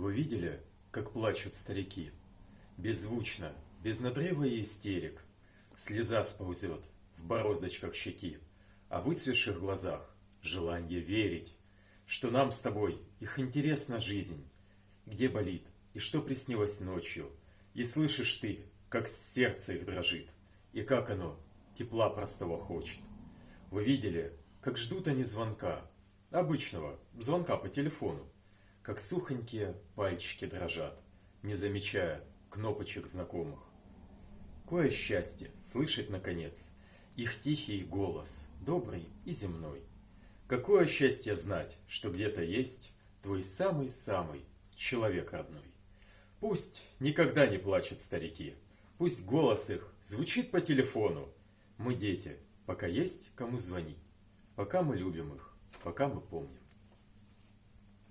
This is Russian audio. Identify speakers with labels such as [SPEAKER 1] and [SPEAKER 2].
[SPEAKER 1] Вы видели, как плачут старики? Беззвучно, без надрыва и истерик. Слеза сползет в бороздочках щеки, а в выцветших глазах желание верить, что нам с тобой их интересна жизнь, где болит и что приснилось ночью, и слышишь ты, как сердце их дрожит, и как оно тепла простого хочет. Вы видели, как ждут они звонка, обычного звонка по телефону, как сухонькие пальчики дрожат, не замечая кнопочек знакомых. Какое счастье слышать, наконец, их тихий голос, добрый и земной. Какое счастье знать, что где-то есть твой самый-самый человек родной. Пусть никогда не плачут старики, пусть голос их звучит по телефону. Мы дети, пока есть кому звонить, пока мы любим их, пока мы помним.